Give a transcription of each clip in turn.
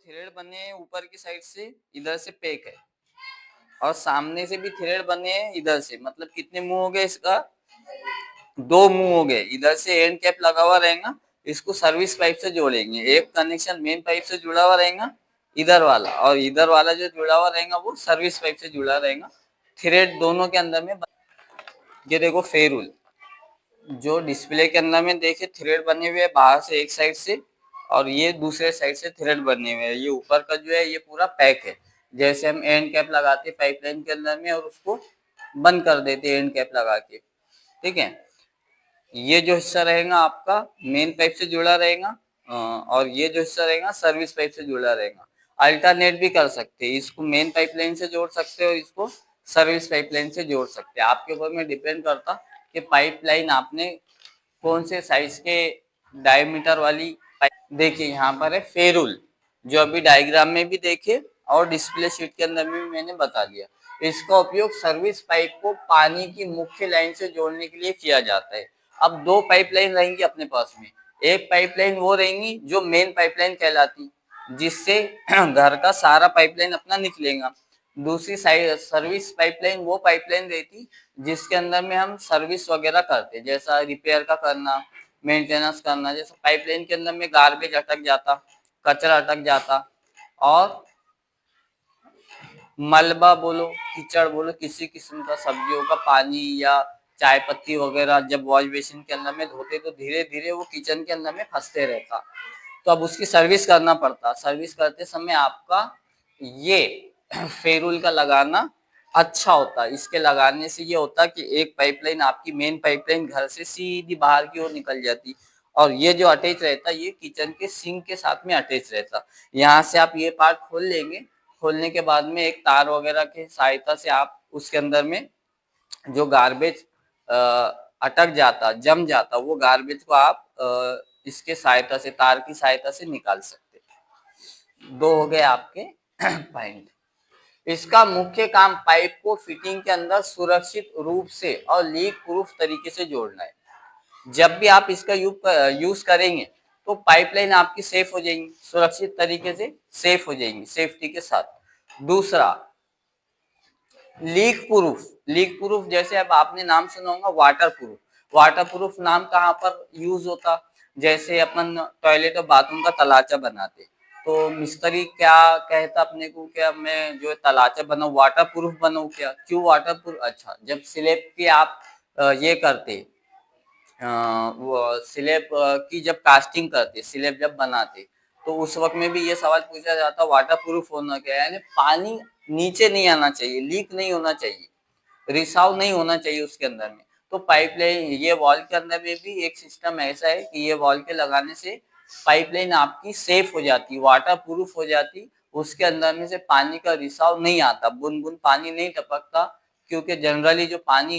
Thread बने हैं ऊपर की साइड से, इधर से पैक है और सामने से भी थ्रेड बने हैं इधर से। मतलब कितने मुंह हो गए इसका? दो मुंह हो गए। इधर से एंड कैप लगा हुआ रहेगा, इसको सर्विस पाइप से जोड़ेंगे। एक कनेक्शन मेन पाइप से जुड़ा हुआ रहेगा इधर वाला, और इधर वाला जो जुड़ा हुआ रहेगा वो सर्विस पाइप से जुड़ा रहेगा। थ्रेड दोनों के अंदर में ये देखो फेरुल जो डिस्प्ले के अंदर में देखे थ्रेड बने हुए हैं बाहर से एक साइड से, और ये दूसरे साइड से थ्रेड बने हुए हैं। ये ऊपर का जो है ये पूरा पैक है। जैसे हम एंड कैप लगाते हैं पाइपलाइन के अंदर में और उसको बंद कर देते हैं एंड कैप लगा के, ठीक है। ये जो हिस्सा रहेगा आपका मेन पाइप से जुड़ा रहेगा, और ये जो हिस्सा रहेगा सर्विस पाइप से जुड़ा रहेगा। अल्टरनेट भी कर सकते हैं, इसको मेन पाइपलाइन से जोड़ सकते हो, इसको सर्विस पाइपलाइन से जोड़ सकते हैं। आपके ऊपर में डिपेंड करता कि पाइपलाइन आपने कौन से साइज के डायमीटर वाली पाइप। देखिए यहाँ पर है फेरुल, जो अभी डायग्राम में भी देखे और डिस्प्ले शीट के अंदर में भी मैंने बता दिया। इसका उपयोग सर्विस पाइप को पानी की मुख्य लाइन से जोड़ने के लिए किया जाता है। अब दो पाइपलाइन रहेंगी अपने पास में। एक पाइपलाइन वो रहेंगी जो मेन पाइपलाइन कहलाती, जिससे घर का सारा पाइपलाइन अपना निकलेगा। दूसरी साइड सर्विस पाइपलाइन वो पाइपलाइन रहती जिसके अंदर में हम सर्विस वगैरह करते, जैसा रिपेयर का करना, मेंटेनेंस करना। जैसे पाइपलाइन के अंदर में गार्बेज अटक जाता, कचरा अटक जाता, और मलबा बोलो, कीचड़ बोलो, किसी किस्म का सब्जियों का पानी या चाय पत्ती वगैरह जब वॉश बेसिन के अंदर में धोते तो धीरे धीरे वो किचन के अंदर में फंसते रहता, तो अब उसकी सर्विस करना पड़ता। सर्विस करते समय आपका ये फेरुल का लगाना अच्छा होता। इसके लगाने से ये होता कि एक पाइपलाइन आपकी मेन पाइपलाइन घर से सीधी बाहर की ओर निकल जाती, और ये जो अटैच रहता ये किचन के सिंक के साथ में अटैच रहता। यहाँ से आप ये पार्ट खोल लेंगे, खोलने के बाद में एक तार वगैरह की सहायता से आप उसके अंदर में जो गार्बेज अटक जाता, जम जाता, वो गार्बेज को आप इसके सहायता से, तार की सहायता से निकाल सकते। दो हो गए आपके पॉइंट। इसका मुख्य काम पाइप को फिटिंग के अंदर सुरक्षित रूप से और लीक प्रूफ तरीके से जोड़ना है। जब भी आप इसका यूज करेंगे तो पाइपलाइन आपकी सेफ हो जाएंगी, सुरक्षित तरीके से सेफ हो जाएंगी, सेफ्टी के साथ। दूसरा लीक प्रूफ। लीक प्रूफ जैसे अब आपने नाम सुना होगा वाटर प्रूफ। वाटर प्रूफ नाम कहाँ पर यूज होता? जैसे अपन टॉयलेट और बाथरूम का तलाचा बनाते तो मिस्त्री क्या कहता अपने को, क्या मैं जो तलाचा बनाऊं वाटर प्रूफ बनाऊं क्या? क्यों वाटर प्रूफ? अच्छा, जब स्लैब की आप ये करते, वो स्लैब की जब कास्टिंग करते, स्लैब जब बनाते, तो उस वक्त में भी ये सवाल पूछा जाता वाटर प्रूफ होना क्या है। यानी पानी नीचे नहीं आना चाहिए, लीक नहीं होना चाहिए, रिसाव नहीं होना चाहिए उसके अंदर में। तो पाइपलाइन ये वॉल के अंदर में भी एक सिस्टम ऐसा है कि ये वॉल के लगाने से पाइपलाइन आपकी सेफ हो जाती, वाटर प्रूफ हो जाती। उसके अंदर में से पानी का रिसाव नहीं आता, बूंद बूंद पानी नहीं टपकता, क्योंकि जनरली जो पानी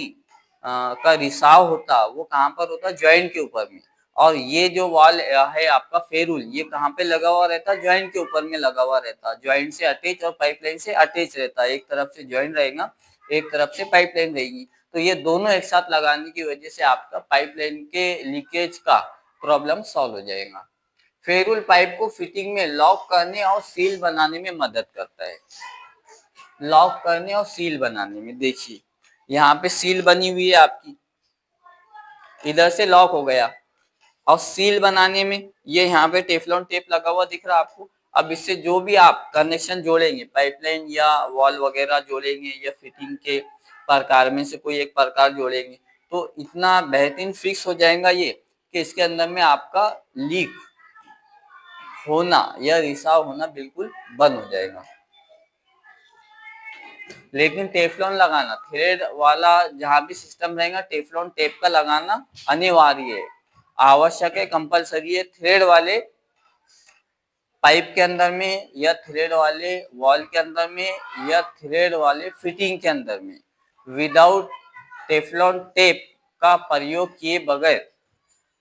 का रिसाव होता वो कहाँ पर होता? ज्वाइंट के ऊपर में। और ये जो वॉल है आपका फेरुल, ये कहाँ पे लगा हुआ रहता? ज्वाइंट के ऊपर में लगा हुआ रहता, ज्वाइंट से अटैच और पाइपलाइन से अटैच रहता। एक तरफ से ज्वाइंट रहेगा, एक तरफ से पाइपलाइन रहेगी, तो ये दोनों एक साथ लगाने की वजह से आपका पाइपलाइन के लीकेज का प्रॉब्लम सॉल्व हो जाएगा। फेरुल पाइप को फिटिंग में लॉक करने और सील बनाने में मदद करता है। लॉक करने और सील बनाने में, देखिए यहाँ पे सील बनी हुई है आपकी, इधर से लॉक हो गया। और सील बनाने में ये यहाँ पे टेफलॉन टेप लगा हुआ दिख रहा है आपको। अब इससे जो भी आप कनेक्शन जोड़ेंगे, पाइपलाइन या वॉल वगैरह जोड़ेंगे या फिटिंग के प्रकार में से कोई एक प्रकार जोड़ेंगे, तो इतना बेहतरीन फिक्स हो जाएगा ये कि इसके अंदर में आपका लीक होना या रिसाव होना बिल्कुल बंद हो जाएगा। लेकिन टेफलॉन लगाना, थ्रेड वाला जहां भी सिस्टम रहेगा टेफलॉन टेप का लगाना अनिवार्य है, आवश्यक है, कंपलसरी है। थ्रेड वाले पाइप के अंदर में या थ्रेड वाले वॉल के अंदर में या थ्रेड वाले फिटिंग के अंदर में विदाउट टेफलॉन टेप का प्रयोग किए बगैर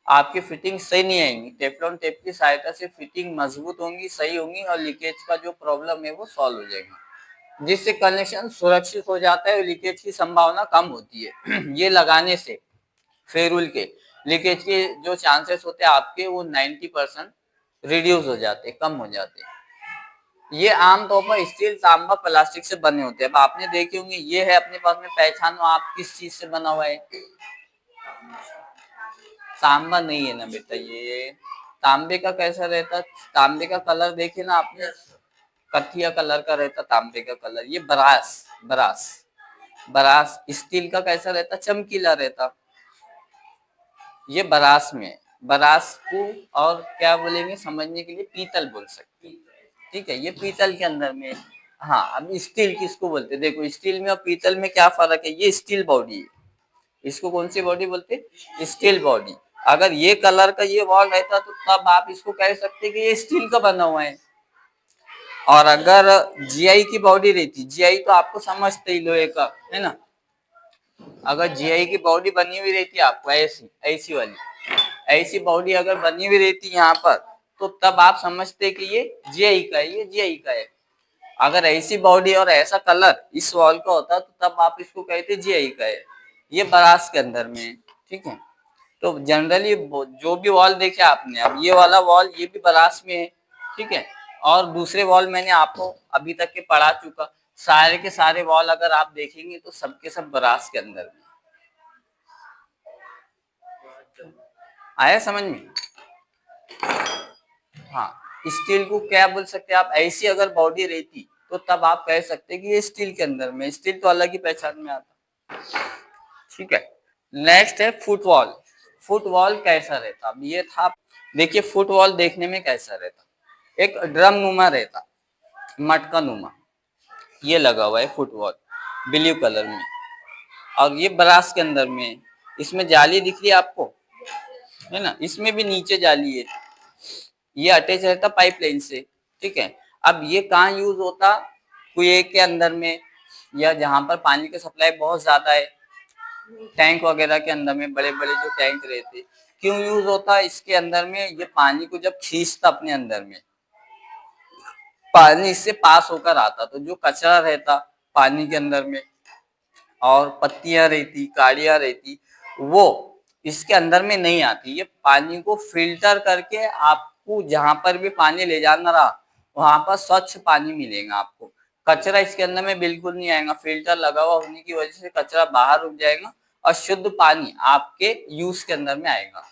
आपकी फिटिंग सही नहीं आएंगी। टेफलॉन टेप की सहायता से फिटिंग मजबूत होंगी, सही होंगी, और लीकेज का जो प्रॉब्लम है वो सॉल्व हो जाएगा, जिससे कनेक्शन सुरक्षित हो जाता है और लीकेज की संभावना कम होती है। ये लगाने से फेरुल के लीकेज के जो चांसेस होते हैं आपके वो 90% रिड्यूस हो जाते, कम हो जाते। ये आमतौर पर स्टील, तांबा, प्लास्टिक से बने होते हैं। अब आपने देखे होंगे, ये है अपने पास में, पहचानो आप किस चीज से बना हुआ है। तांबा नहीं है ना बेटा ये। तांबे का कैसा रहता, तांबे का कलर देखे ना आपने, कथिया कलर का रहता तांबे का कलर। ये ब्रास, ब्रास, ब्रास। स्टील का कैसा रहता, चमकीला रहता। ये ब्रास में, ब्रास को और क्या बोलेंगे समझने के लिए, पीतल बोल सकते हैं। ठीक है, ये पीतल के अंदर में। हाँ, अब स्टील किसको बोलते हैं, देखो स्टील में और पीतल में क्या फर्क है। ये स्टील बॉडी है, इसको कौन सी बॉडी बोलते हैं, स्टील बॉडी। अगर ये कलर का ये वॉल रहता तो तब आप इसको कह सकते कि ये स्टील का बना हुआ है। और अगर जीआई की बॉडी रहती, जीआई तो आपको समझते ही, लोहे का है ना। अगर जीआई की बॉडी बनी हुई रहती आपको ऐसी, ऐसी वाली, ऐसी बॉडी अगर बनी हुई रहती यहाँ पर, तो तब आप समझते कि ये जीआई का है, ये जीआई का है। अगर ऐसी बॉडी और ऐसा कलर इस वॉल का होता तो तब आप इसको कहते जीआई का है। ये ब्रास के अंदर में। ठीक है, तो जनरली जो भी वॉल देखे आपने, अब ये वाला वॉल ये भी ब्रास में है। ठीक है, और दूसरे वॉल मैंने आपको अभी तक के पढ़ा चुका। सारे के सारे वॉल अगर आप देखेंगे तो सबके सब ब्रास के अंदर में। आया समझ में। हाँ, स्टील को क्या बोल सकते हैं आप, ऐसी अगर बॉडी रहती तो तब आप कह सकते हैं कि ये स्टील के अंदर में। स्टील तो अलग ही पहचान में आता। ठीक है, नेक्स्ट है फुटवॉल। फुटवॉल कैसा रहता, अब ये था, देखिए फुटवॉल देखने में कैसा रहता, एक ड्रम नुमा रहता, मटका नुमा। ये लगा हुआ है फुटवॉल, ब्लू कलर में, और ये ब्रास के अंदर में। इसमें जाली दिख रही है आपको, है ना, इसमें भी नीचे जाली है। ये अटैच रहता पाइपलाइन से। ठीक है, अब ये कहाँ यूज होता, कुएं के अंदर में, या जहां पर पानी का सप्लाई बहुत ज्यादा है, टैंक वगैरह के अंदर में, बड़े बड़े जो टैंक रहते। क्यों यूज होता है इसके अंदर में, ये पानी को जब खींचता अपने अंदर में, पानी इससे पास होकर आता, तो जो कचरा रहता पानी के अंदर में, और पत्तियां रहती, काड़ियां रहती, वो इसके अंदर में नहीं आती। ये पानी को फिल्टर करके आपको जहां पर भी पानी ले जाना रहा वहां पर स्वच्छ पानी मिलेगा आपको। कचरा इसके अंदर में बिल्कुल नहीं आएगा, फिल्टर लगा हुआ होने की वजह से कचरा बाहर रुक जाएगा और शुद्ध पानी आपके यूज के अंदर में आएगा।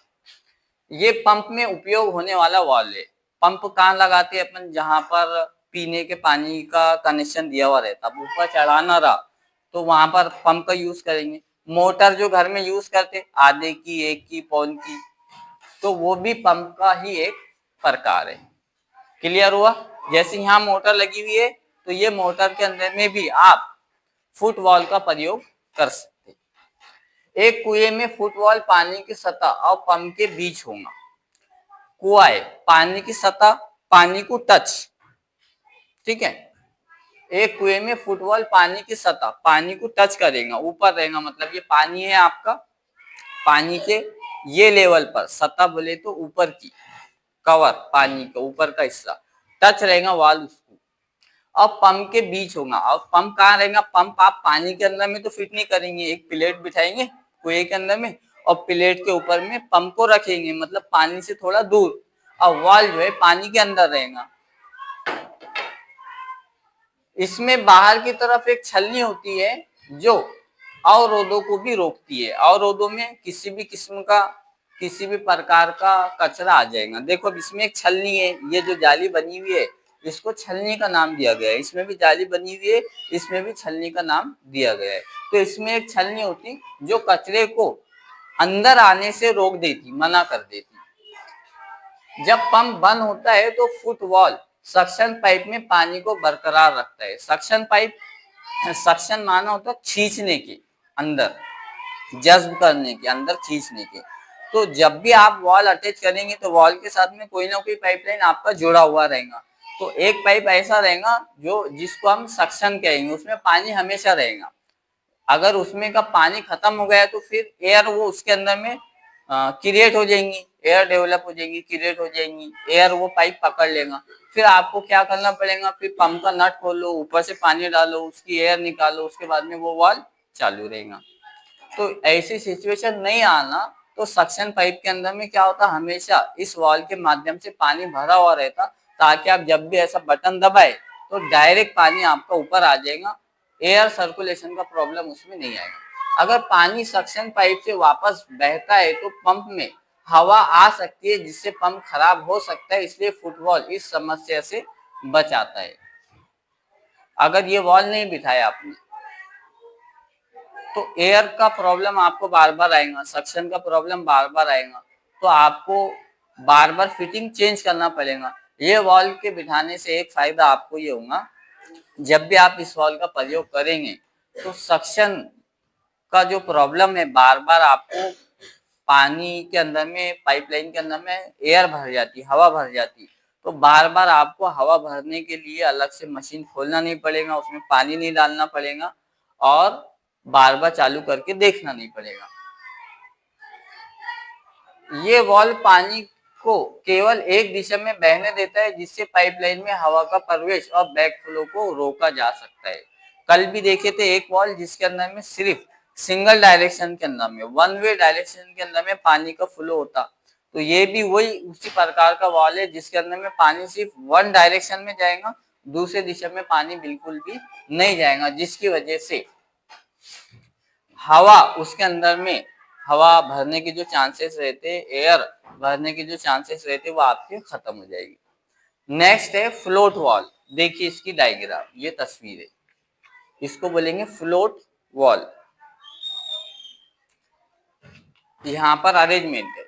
ये पंप में उपयोग होने वाला वाल्व है। पंप कहाँ लगाते हैं अपन, जहां पर पीने के पानी का कनेक्शन दिया हुआ रहता, ऊपर चढ़ाना रहा तो वहां पर पंप का यूज करेंगे। मोटर जो घर में यूज करते आधे की, एक की, पौन की, तो वो भी पंप का ही एक प्रकार है। क्लियर हुआ। जैसे यहाँ मोटर लगी हुई है तो ये मोटर के अंदर में भी आप फुटवॉल का प्रयोग कर सकते। एक कुएं में फुटवॉल पानी की सतह और पंप के बीच होगा। कुआ है, पानी की सतह पानी को टच। ठीक है, एक कुएं में फुटवॉल पानी की सतह पानी को टच करेगा, ऊपर रहेगा, मतलब ये पानी है आपका, पानी के ये लेवल पर, सतह बोले तो ऊपर की, कवर पानी का ऊपर का हिस्सा टच रहेगा वाल उसको। अब पंप के बीच होगा, और पंप कहाँ रहेगा, पंप आप पानी के अंदर में तो फिट नहीं करेंगे, एक प्लेट बिठाएंगे कुएं के अंदर में और प्लेट के ऊपर में पंप को रखेंगे, मतलब पानी से थोड़ा दूर, और वाल जो है पानी के अंदर रहेगा। इसमें बाहर की तरफ एक छलनी होती है जो अवरोधों को भी रोकती है। अवरोधों में किसी भी किस्म का, किसी भी प्रकार का कचरा आ जाएगा। देखो अब इसमें एक छलनी है, ये जो जाली बनी हुई है इसको छलनी का नाम दिया गया है। इसमें भी जाली बनी हुई है, इसमें भी छलनी का नाम दिया गया है। तो इसमें एक छलनी होती जो कचरे को अंदर आने से रोक देती, मना कर देती। जब पंप बंद होता है तो फुटवॉल सक्शन पाइप में पानी को बरकरार रखता है। सक्शन पाइप, सक्शन माना होता है खींचने के, अंदर जज्ब करने के, अंदर खींचने के। तो जब भी आप वॉल अटैच करेंगे तो वॉल के साथ में कोई ना कोई पाइपलाइन आपका जुड़ा हुआ रहेगा। तो एक पाइप ऐसा रहेगा जो, जिसको हम सक्शन कहेंगे, उसमें पानी हमेशा रहेगा। अगर उसमें का पानी खत्म हो गया तो फिर एयर वो उसके अंदर में क्रिएट हो जाएंगी, एयर डेवलप हो जाएंगी, क्रिएट हो जाएंगी, एयर वो पाइप पकड़ लेगा। फिर आपको क्या करना पड़ेगा, फिर पंप का नट खोलो, ऊपर से पानी डालो, उसकी एयर निकालो, उसके बाद में वो वाल्व चालू रहेगा। तो ऐसी सिचुएशन नहीं आना, तो सक्शन पाइप के अंदर में क्या होता, हमेशा इस वाल्व के माध्यम से पानी भरा हुआ रहता, ताकि आप जब भी ऐसा बटन दबाए तो डायरेक्ट पानी आपका ऊपर आ जाएगा, एयर सर्कुलेशन का प्रॉब्लम उसमें नहीं आएगा। अगर पानी सक्शन पाइप से वापस बहता है तो पंप में हवा आ सकती है जिससे पंप खराब हो सकता है, इसलिए फुटवॉल इस समस्या से बचाता है। अगर ये वॉल नहीं बिठाया आपने तो एयर का प्रॉब्लम आपको बार बार आएगा, सक्शन का प्रॉब्लम बार बार आएगा, तो आपको बार बार फिटिंग चेंज करना पड़ेगा। ये वॉल के बिठाने से एक फायदा आपको ये होगा, जब भी आप इस वॉल का प्रयोग करेंगे तो सक्शन का जो प्रॉब्लम है, बार बार आपको पानी के अंदर में, पाइपलाइन के अंदर में एयर भर जाती, हवा भर जाती, तो बार बार आपको हवा भरने के लिए अलग से मशीन खोलना नहीं पड़ेगा, उसमें पानी नहीं डालना पड़ेगा और बार बार चालू करके देखना नहीं पड़ेगा। ये वॉल पानी को केवल एक दिशा में बहने देता है, जिससे पाइपलाइन में हवा का प्रवेश और बैक फ्लो को रोका जा सकता है। कल भी देखे थे एक वॉल जिसके अंदर में सिर्फ सिंगल डायरेक्शन के अंदर में, वन वे डायरेक्शन के अंदर में पानी का फ्लो होता, तो ये भी वही उसी प्रकार का वॉल है जिसके अंदर में पानी सिर्फ वन डायरेक्शन में जाएगा, दूसरे दिशा में पानी बिल्कुल भी नहीं जाएगा, जिसकी वजह से हवा उसके अंदर में, हवा भरने के जो चांसेस रहते, एयर भरने के जो चांसेस रहते, वो आपके खत्म हो जाएगी। नेक्स्ट है फ्लोट वॉल। देखिए इसकी डायग्राम, ये तस्वीर है, इसको बोलेंगे फ्लोट वॉल। यहाँ पर अरेंजमेंट है,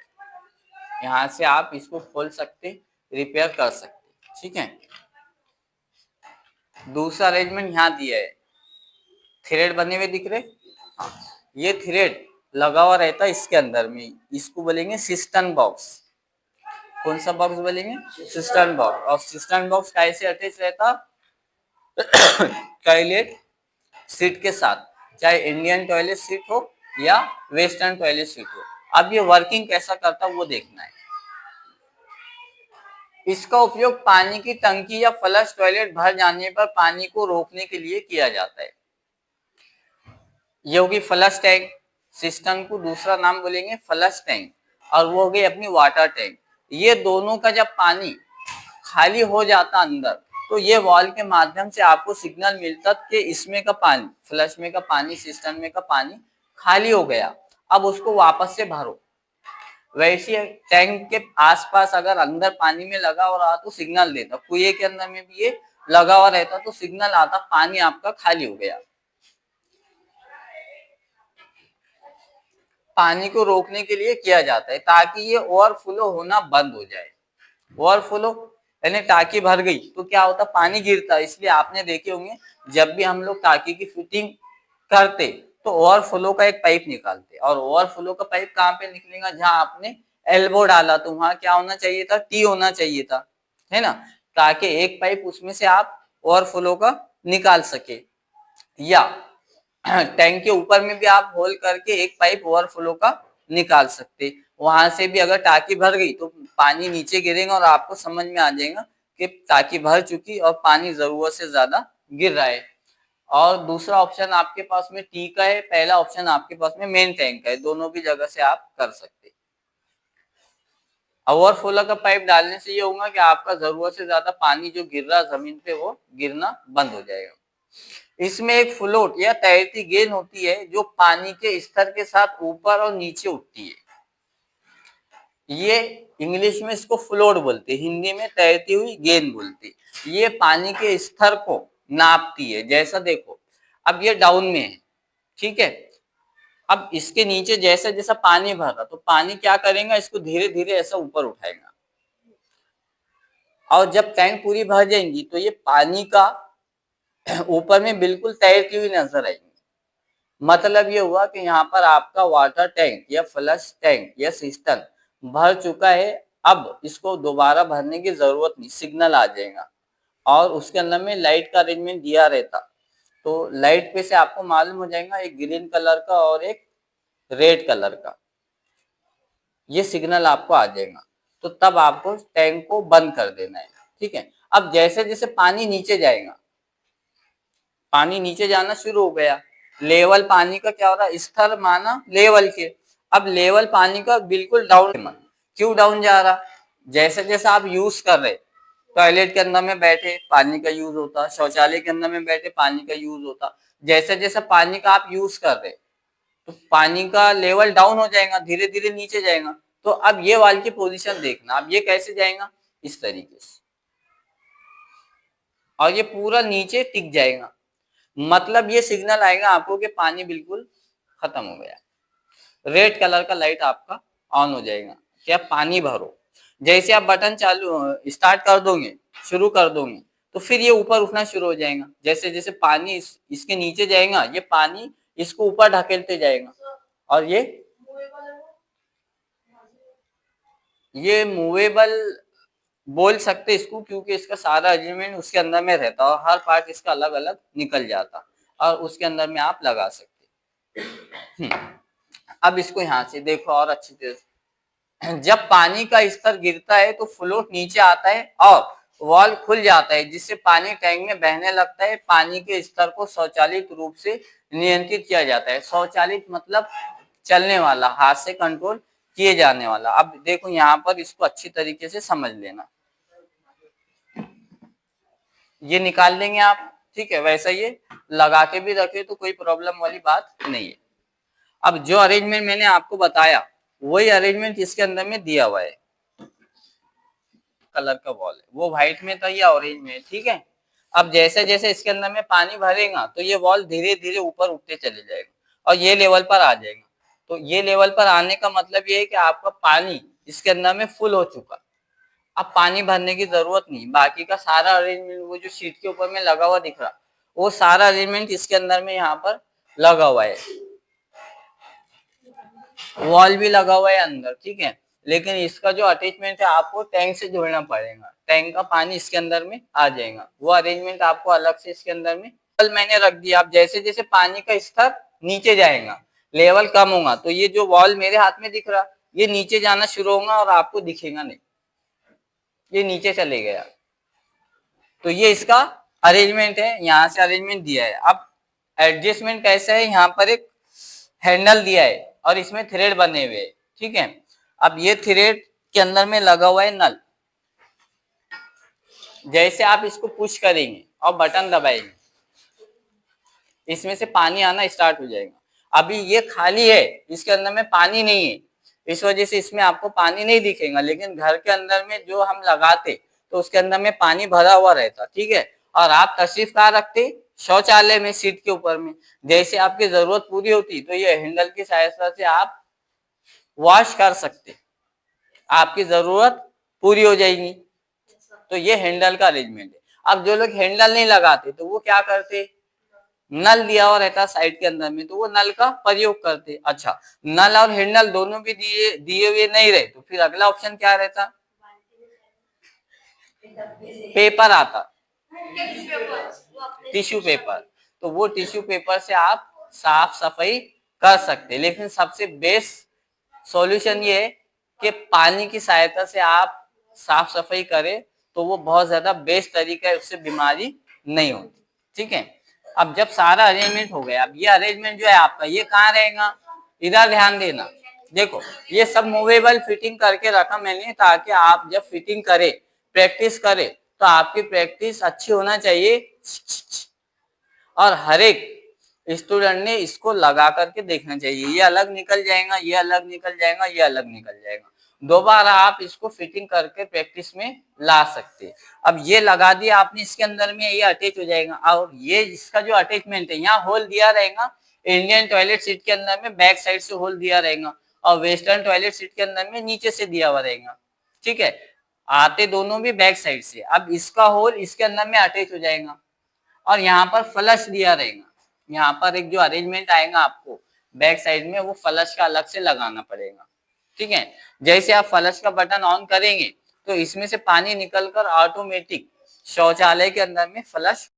यहाँ से आप इसको खोल सकते, रिपेयर कर सकते, ठीक है। दूसरा अरेंजमेंट यहाँ दिया है, थ्रेड बने हुए दिख रहे, हाँ, ये थ्रेड लगा हुआ रहता है इसके अंदर में, इसको बोलेंगे सिस्टर्न बॉक्स। कौन सा बॉक्स बोलेंगे? Cistern box. और सिस्टर्न बॉक्स कैसे अटैच रहता? टॉयलेट सीट के साथ, चाहे इंडियन टॉयलेट सीट हो या वेस्टर्न टॉयलेट सीट हो। अब ये वर्किंग कैसा करता वो देखना है। इसका उपयोग पानी की टंकी या फ्लश टॉयलेट भर जाने पर पानी को रोकने के लिए किया जाता है। ये होगी फ्लश टैंक, सिस्टम को दूसरा नाम बोलेंगे फ्लश टैंक, और वो हो गई अपनी वाटर टैंक। ये दोनों का जब पानी खाली हो जाता अंदर, तो ये वॉल के माध्यम से आपको सिग्नल मिलता कि इसमें का पानी, फ्लश में का पानी, सिस्टम में का पानी खाली हो गया, अब उसको वापस से भरो। वैसे टैंक के आसपास अगर अंदर पानी में लगा हो रहा तो सिग्नल देता, कुएं के अंदर में भी ये लगा हुआ रहता तो सिग्नल आता पानी आपका खाली हो गया। पानी को रोकने के लिए किया जाता है ताकि ये ओवरफ्लो होना बंद हो जाए। ओवरफ्लो यानी टाकी भर गई तो क्या होता, पानी गिरता। इसलिए आपने देखे होंगे जब भी हम लोग टाकी की फिटिंग करते तो ओवरफ्लो का एक पाइप निकालते, और ओवरफ्लो का पाइप कहाँ पे निकलेगा, जहां आपने एल्बो डाला तो वहां क्या होना चाहिए था, टी होना चाहिए था, है ना, ताकि एक पाइप उसमें से आप ओवरफ्लो का निकाल सके। या टैंक के ऊपर में भी आप होल करके एक पाइप ओवरफ्लो का निकाल सकते, वहां से भी अगर टाकी भर गई तो पानी नीचे गिरेगा और आपको समझ में आ जाएगा कि टाकी भर चुकी और पानी जरूरत से ज्यादा गिर रहा है। और दूसरा ऑप्शन आपके पास में टी का है, पहला ऑप्शन आपके पास में मेन टैंक का है, दोनों भी जगह से आप कर सकते। ओवरफ्लो का पाइप डालने से ये होगा कि आपका जरूरत से ज्यादा पानी जो गिर रहा जमीन पे वो गिरना बंद हो जाएगा। इसमें एक फ्लोट या तैरती गेंद होती है जो पानी के स्तर के साथ ऊपर और नीचे उठती है। ये इंग्लिश में इसको फ्लोट बोलते, हिंदी में तैरती हुई गेंद बोलते। ये पानी के स्तर को नापती है। जैसा देखो अब ये डाउन में है, ठीक है, अब इसके नीचे जैसा जैसा पानी भर रहा तो पानी क्या करेगा, इसको धीरे धीरे ऐसा ऊपर उठाएगा, और जब टैंक पूरी भर जाएंगी तो ये पानी का ऊपर में बिल्कुल तैरती हुई नजर आएगी। मतलब ये हुआ कि यहाँ पर आपका वाटर टैंक या फ्लश टैंक या सिस्टम भर चुका है, अब इसको दोबारा भरने की जरूरत नहीं, सिग्नल आ जाएगा। और उसके अंदर में लाइट का अरेंजमेंट दिया रहता, तो लाइट पे से आपको मालूम हो जाएगा एक ग्रीन कलर का और एक रेड कलर का, ये सिग्नल आपको आ जाएगा, तो तब आपको टैंक को बंद कर देना है, ठीक है। अब जैसे जैसे पानी नीचे जाएगा, पानी नीचे जाना शुरू हो गया, लेवल पानी का क्या हो रहा है, स्तर माना लेवल के, अब लेवल पानी का बिल्कुल डाउन, क्यों डाउन जा रहा, जैसे जैसे आप यूज कर रहे टॉयलेट के अंदर में बैठे पानी का यूज होता, शौचालय के अंदर में बैठे पानी का यूज होता। जैसे जैसे पानी का आप यूज कर रहे तो पानी का लेवल डाउन हो जाएगा, धीरे धीरे नीचे जाएगा। तो अब ये वाल की पोजीशन देखना, अब ये कैसे जाएगा, इस तरीके से, और ये पूरा नीचे टिक जाएगा। मतलब ये सिग्नल आएगा आपको कि पानी बिल्कुल खत्म हो गया। रेड कलर का लाइट आपका ऑन हो जाएगा कि आप पानी भरो। जैसे आप बटन चालू स्टार्ट कर दोगे, शुरू कर दोगे, तो फिर ये ऊपर उठना शुरू हो जाएगा। जैसे जैसे पानी इसके नीचे जाएगा, ये पानी इसको ऊपर ढकेलते जाएगा। और ये मूवेबल बोल सकते इसको, क्योंकि इसका सारा अरेंजमेंट उसके अंदर में रहता है और हर पार्ट इसका अलग अलग निकल जाता और उसके अंदर में आप लगा सकते। अब इसको यहाँ से देखो और अच्छी तरह से। जब पानी का स्तर गिरता है तो फ्लोट नीचे आता है और वॉल खुल जाता है, जिससे पानी टैंक में बहने लगता है। पानी के स्तर को स्वचालित रूप से नियंत्रित किया जाता है। स्वचालित मतलब चलने वाला, हाथ से कंट्रोल किए जाने वाला। अब देखो यहाँ पर इसको अच्छी तरीके से समझ लेना। ये निकाल लेंगे आप, ठीक है। वैसा ये लगा के भी रखे तो कोई प्रॉब्लम वाली बात नहीं है। अब जो अरेंजमेंट मैंने आपको बताया वही अरेंजमेंट इसके अंदर में दिया हुआ है। कलर का वॉल है, वो व्हाइट में था, ये ऑरेंज में, ठीक है। अब जैसे जैसे इसके अंदर में पानी भरेगा तो ये वॉल धीरे धीरे ऊपर उठते चले जाएगा और ये लेवल पर आ जाएगा। तो ये लेवल पर आने का मतलब ये है कि आपका पानी इसके अंदर में फुल हो चुका। अब पानी भरने की जरूरत नहीं, बाकी का सारा अरेंजमेंट वो जो शीट के ऊपर में लगा हुआ दिख रहा, वो सारा अरेंजमेंट इसके अंदर में यहाँ पर लगा हुआ है। वॉल भी लगा हुआ है अंदर, ठीक है। लेकिन इसका जो अटैचमेंट है आपको टैंक से जोड़ना पड़ेगा। टैंक का पानी इसके अंदर में आ जाएगा, वो अरेंजमेंट आपको अलग से इसके अंदर में कल मैंने रख दिया। अब जैसे जैसे पानी का स्तर नीचे जाएगा, लेवल कम होगा, तो ये जो वॉल मेरे हाथ में दिख रहा ये नीचे जाना शुरू होगा और आपको दिखेगा नहीं, ये नीचे चले गया। तो ये इसका अरेंजमेंट है, यहाँ से अरेंजमेंट दिया है। अब एडजस्टमेंट कैसा है, यहाँ पर एक हैंडल दिया है और इसमें थ्रेड बने हुए हैं, ठीक है। अब ये थ्रेड के अंदर में लगा हुआ है नल। जैसे आप इसको पुश करेंगे और बटन दबाएंगे, इसमें से पानी आना स्टार्ट हो जाएगा। अभी ये खाली है, इसके अंदर में पानी नहीं है, इस वजह से इसमें आपको पानी नहीं दिखेगा। लेकिन घर के अंदर में जो हम लगाते तो उसके अंदर में पानी भरा हुआ रहता, ठीक है। और आप तशरीफ कहाँ रखते, शौचालय में, सीट के ऊपर में। जैसे आपकी जरूरत पूरी होती तो ये हैंडल की सहायता से आप वॉश कर सकते, आपकी जरूरत पूरी हो जाएगी। तो ये हैंडल का अरेंजमेंट है। अब जो लोग हैंडल नहीं लगाते तो वो क्या करते, नल दिया हुआ रहता साइड के अंदर में, तो वो नल का प्रयोग करते। अच्छा, नल और हैंडल दोनों भी दिए हुए नहीं रहे तो फिर अगला ऑप्शन क्या रहता, पेपर आता, टिश्यू पेपर। तो वो टिश्यू पेपर से आप साफ सफाई कर सकते। लेकिन सबसे बेस्ट सॉल्यूशन ये है कि पानी की सहायता से आप साफ सफाई करें, तो वो बहुत ज्यादा बेस्ट तरीका है, उससे बीमारी नहीं होती, ठीक है। अब जब सारा अरेंजमेंट हो गया, अब ये अरेंजमेंट जो है आपका ये कहाँ रहेगा, इधर ध्यान देना। देखो ये सब मूवेबल फिटिंग करके रखा मैंने, ताकि आप जब फिटिंग करें, प्रैक्टिस करें, तो आपकी प्रैक्टिस अच्छी होना चाहिए और हर एक स्टूडेंट ने इसको लगा करके देखना चाहिए। ये अलग निकल जाएगा, ये अलग निकल जाएगा, ये अलग निकल जाएगा। दोबारा आप इसको फिटिंग करके प्रैक्टिस में ला सकते। अब ये लगा दिया आपने इसके अंदर में, ये अटैच हो जाएगा। और ये इसका जो अटैचमेंट है, यहाँ होल दिया रहेगा। इंडियन टॉयलेट सीट के अंदर में बैक साइड से होल दिया रहेगा और वेस्टर्न टॉयलेट सीट के अंदर में नीचे से दिया हुआ रहेगा, ठीक है। आते दोनों भी बैक साइड से। अब इसका होल इसके अंदर में अटैच हो जाएगा और यहाँ पर फ्लश दिया रहेगा। यहाँ पर एक जो अरेंजमेंट आएगा आपको बैक साइड में, वो फ्लश का अलग से लगाना पड़ेगा, ठीक है। जैसे आप फ्लश का बटन ऑन करेंगे तो इसमें से पानी निकलकर ऑटोमेटिक शौचालय के अंदर में फ्लश